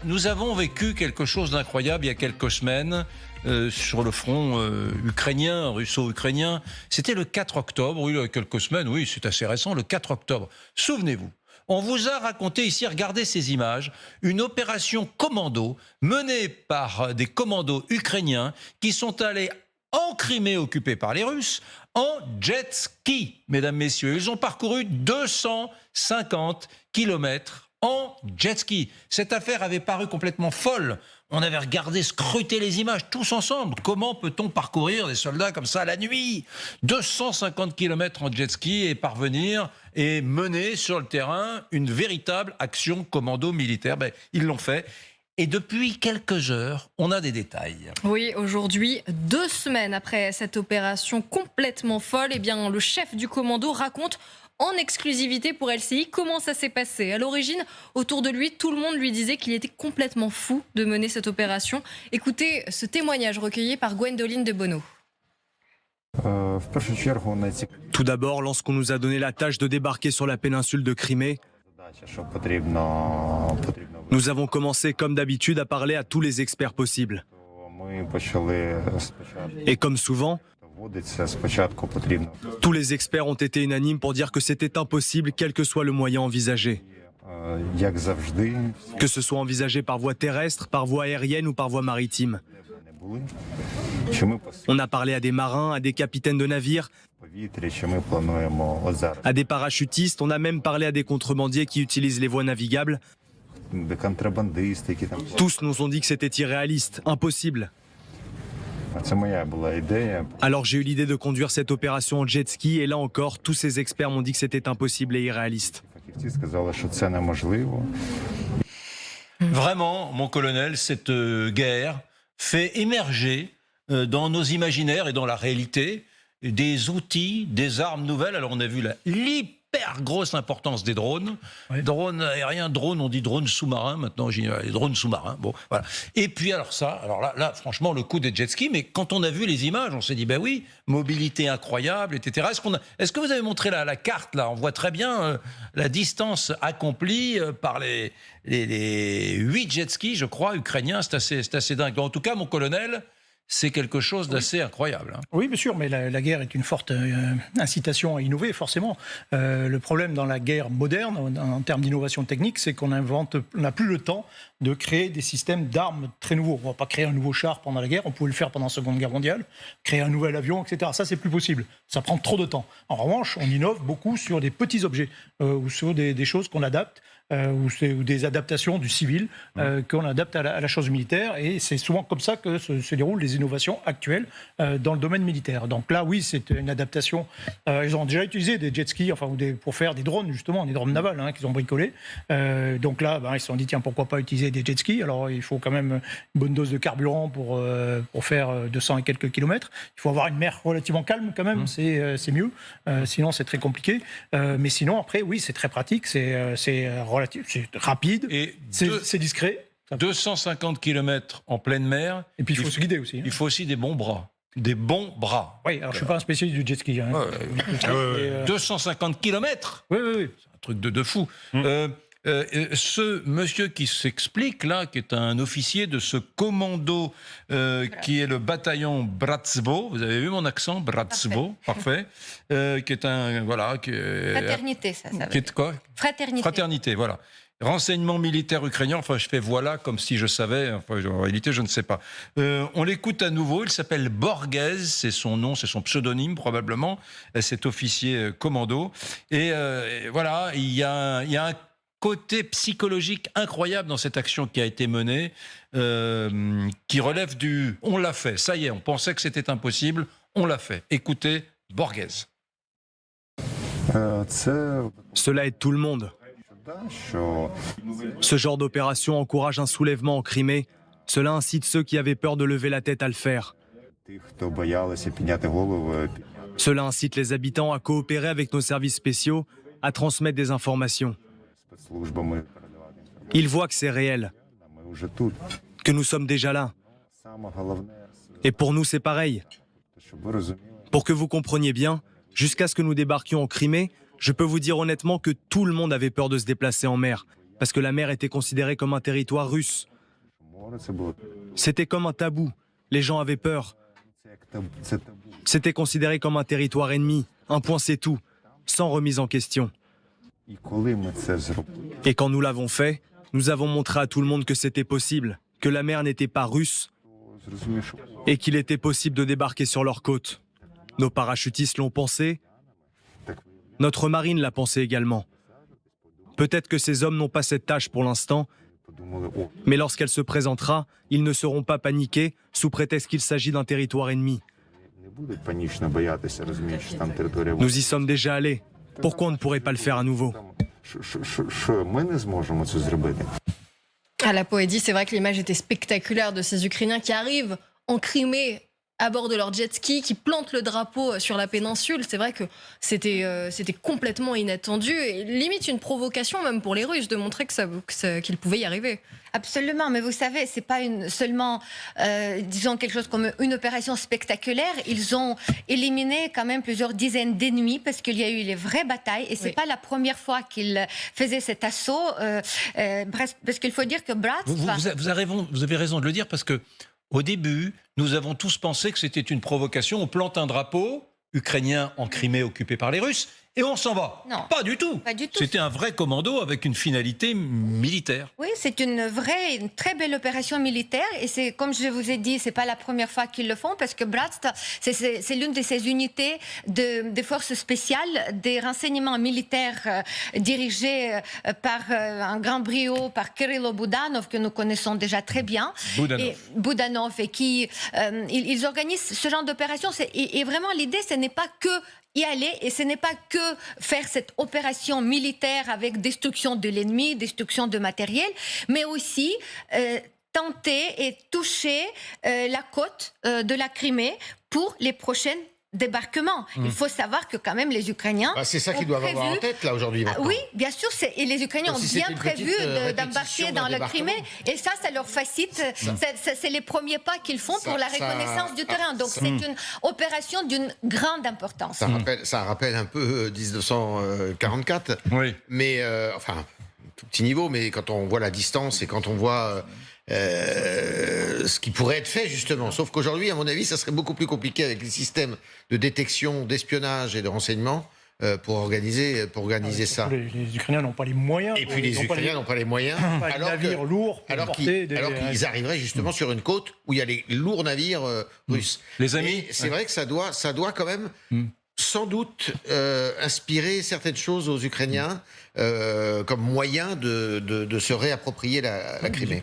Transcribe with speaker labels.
Speaker 1: Nous avons vécu quelque chose d'incroyable il y a quelques semaines sur le front ukrainien, russo-ukrainien. C'était le 4 octobre, oui, il y a quelques semaines, oui, c'est assez récent, le 4 octobre. Souvenez-vous, on vous a raconté ici, regardez ces images, une opération commando menée par des commandos ukrainiens qui sont allés en Crimée occupée par les Russes, en jet ski, mesdames, messieurs. Ils ont parcouru 250 kilomètres en jet ski. Cette affaire avait paru complètement folle. On avait regardé, scruté les images tous ensemble. Comment peut-on parcourir des soldats comme ça la nuit ? 250 km en jet ski et parvenir et mener sur le terrain une véritable action commando militaire. Ils l'ont fait. Et depuis quelques heures, on a des détails.
Speaker 2: Oui, aujourd'hui, 2 semaines après cette opération complètement folle, eh bien, le chef du commando raconte en exclusivité pour LCI comment ça s'est passé. À l'origine, autour de lui, tout le monde lui disait qu'il était complètement fou de mener cette opération. Écoutez ce témoignage recueilli par Gwendoline de Bono.
Speaker 3: Tout d'abord, lorsqu'on nous a donné la tâche de débarquer sur la péninsule de Crimée, nous avons commencé comme d'habitude à parler à tous les experts possibles. Et comme souvent, tous les experts ont été unanimes pour dire que c'était impossible quel que soit le moyen envisagé. Que ce soit envisagé par voie terrestre, par voie aérienne ou par voie maritime. On a parlé à des marins, à des capitaines de navires, à des parachutistes, on a même parlé à des contrebandiers qui utilisent les voies navigables. Tous nous ont dit que c'était irréaliste, impossible. Alors j'ai eu l'idée de conduire cette opération en jet ski et là encore, tous ces experts m'ont dit que c'était impossible et irréaliste.
Speaker 1: Vraiment, mon colonel, cette guerre fait émerger dans nos imaginaires et dans la réalité des outils, des armes nouvelles. Alors on a vu l'hyper grosse importance des drones. Oui. Drones aériens, drones, on dit drones sous-marins maintenant, les drones sous-marins. Bon, voilà. Et puis alors là, franchement, le coup des jet skis, mais quand on a vu les images, on s'est dit, ben oui, mobilité incroyable, etc. Est-ce que vous avez montré la carte, là ? On voit très bien la distance accomplie par les 8 jet skis, je crois, ukrainiens. C'est assez dingue. En tout cas, mon colonel, c'est quelque chose d'assez incroyable. Hein.
Speaker 4: Oui, bien sûr, mais la guerre est une forte incitation à innover, forcément. Le problème dans la guerre moderne, en termes d'innovation technique, c'est qu'on n'a plus le temps de créer des systèmes d'armes très nouveaux. On ne va pas créer un nouveau char pendant la guerre, on pouvait le faire pendant la Seconde Guerre mondiale, créer un nouvel avion, etc. Ça, c'est plus possible. Ça prend trop de temps. En revanche, on innove beaucoup sur des petits objets ou sur des choses qu'on adapte. Ou des adaptations du civil qu'on adapte à la chose militaire. Et c'est souvent comme ça que se déroulent les innovations actuelles dans le domaine militaire. Donc là, oui, c'est une adaptation. Ils ont déjà utilisé des jet skis pour faire des drones, justement, des drones navals qu'ils ont bricolés. Donc là, ils se sont dit, tiens, pourquoi pas utiliser des jet skis ? Alors, il faut quand même une bonne dose de carburant pour faire 200 et quelques kilomètres. Il faut avoir une mer relativement calme quand même, c'est mieux. Sinon, c'est très compliqué. Mais sinon, après, oui, c'est très pratique, c'est rapide, et c'est discret.
Speaker 1: 250 km en pleine mer.
Speaker 4: Et puis il faut se guider aussi.
Speaker 1: Il faut aussi des bons bras. Des bons bras.
Speaker 4: Oui, alors je ne suis pas un spécialiste du jet ski.
Speaker 1: 250 km.
Speaker 4: Oui.
Speaker 1: C'est un truc de fou. Ce monsieur qui s'explique là, qui est un officier de ce commando qui est le bataillon Bratstvo, vous avez vu mon accent, Bratstvo, parfait, qui est un
Speaker 2: fraternité, ça veut dire.
Speaker 1: Quoi ?
Speaker 2: Fraternité,
Speaker 1: voilà. Renseignement militaire ukrainien, je fais voilà comme si je savais, en réalité je ne sais pas. On l'écoute à nouveau, il s'appelle Borges, c'est son nom, c'est son pseudonyme probablement, cet officier commando. Et voilà, il y a un côté psychologique incroyable dans cette action qui a été menée, qui relève du « on l'a fait », ça y est, on pensait que c'était impossible, on l'a fait. Écoutez Borges.
Speaker 3: Cela aide tout le monde. Ce genre d'opération encourage un soulèvement en Crimée. Cela incite ceux qui avaient peur de lever la tête à le faire. Cela incite les habitants à coopérer avec nos services spéciaux, à transmettre des informations. Ils voient que c'est réel, que nous sommes déjà là. Et pour nous, c'est pareil. Pour que vous compreniez bien, jusqu'à ce que nous débarquions en Crimée, je peux vous dire honnêtement que tout le monde avait peur de se déplacer en mer. parce que la mer était considérée comme un territoire russe. C'était comme un tabou, les gens avaient peur. C'était considéré comme un territoire ennemi, un point c'est tout, sans remise en question. Et quand nous l'avons fait, nous avons montré à tout le monde que c'était possible, que la mer n'était pas russe et qu'il était possible de débarquer sur leurs côtes. Nos parachutistes l'ont pensé, notre marine l'a pensé également. Peut-être que ces hommes n'ont pas cette tâche pour l'instant, mais lorsqu'elle se présentera, ils ne seront pas paniqués sous prétexte qu'il s'agit d'un territoire ennemi. Nous y sommes déjà allés. Pourquoi on ne pourrait pas le faire à nouveau?
Speaker 2: À la Poédie, c'est vrai que l'image était spectaculaire de ces Ukrainiens qui arrivent en Crimée à bord de leur jet ski, qui plantent le drapeau sur la péninsule. C'est vrai que c'était complètement inattendu et limite une provocation même pour les Russes de montrer qu'ils pouvaient y arriver.
Speaker 5: Absolument, mais vous savez, c'est pas seulement, disons, quelque chose comme une opération spectaculaire. Ils ont éliminé quand même plusieurs dizaines d'ennemis parce qu'il y a eu les vraies batailles et c'est pas la première fois qu'ils faisaient cet assaut. Parce qu'il faut dire que Bratsk...
Speaker 1: Vous avez raison de le dire parce que au début, nous avons tous pensé que c'était une provocation. On plante un drapeau ukrainien en Crimée occupé par les Russes et on s'en va.
Speaker 5: Non,
Speaker 1: pas du tout.
Speaker 5: Pas du tout.
Speaker 1: C'était un vrai commando avec une finalité militaire.
Speaker 5: Oui, c'est une très belle opération militaire et c'est, comme je vous ai dit, c'est pas la première fois qu'ils le font parce que Bratsk, c'est l'une de ces unités des forces spéciales, des renseignements militaires dirigés par un grand brio, par Kirillo Budanov, que nous connaissons déjà très bien. Budanov, et qui, ils organisent ce genre d'opération. Et vraiment, l'idée, ce n'est pas que y aller, et ce n'est pas que faire cette opération militaire avec destruction de l'ennemi, destruction de matériel, mais aussi tenter et toucher la côte de la Crimée pour les prochaines débarquement. Il faut savoir que quand même les Ukrainiens...
Speaker 6: c'est ça qu'ils doivent avoir en tête là aujourd'hui.
Speaker 5: Oui, bien sûr, et les Ukrainiens ont bien prévu d'embarquer dans la Crimée et ça leur facilite, c'est les premiers pas qu'ils font pour la reconnaissance du terrain. Donc c'est une opération d'une grande importance.
Speaker 6: Ça rappelle un peu 1944,
Speaker 1: oui.
Speaker 6: Mais enfin, tout petit niveau, mais quand on voit la distance et quand on voit... ce qui pourrait être fait justement, sauf qu'aujourd'hui à mon avis ça serait beaucoup plus compliqué avec les systèmes de détection, d'espionnage et de renseignement pour organiser ça.
Speaker 4: Les Ukrainiens n'ont pas les moyens.
Speaker 6: Et puis les Ukrainiens n'ont pas les moyens alors qu'ils arriveraient justement sur une côte où il y a les lourds navires russes.
Speaker 1: Les amis,
Speaker 6: c'est vrai que ça doit quand même sans doute inspirer certaines choses aux Ukrainiens comme moyen de se réapproprier la Crimée.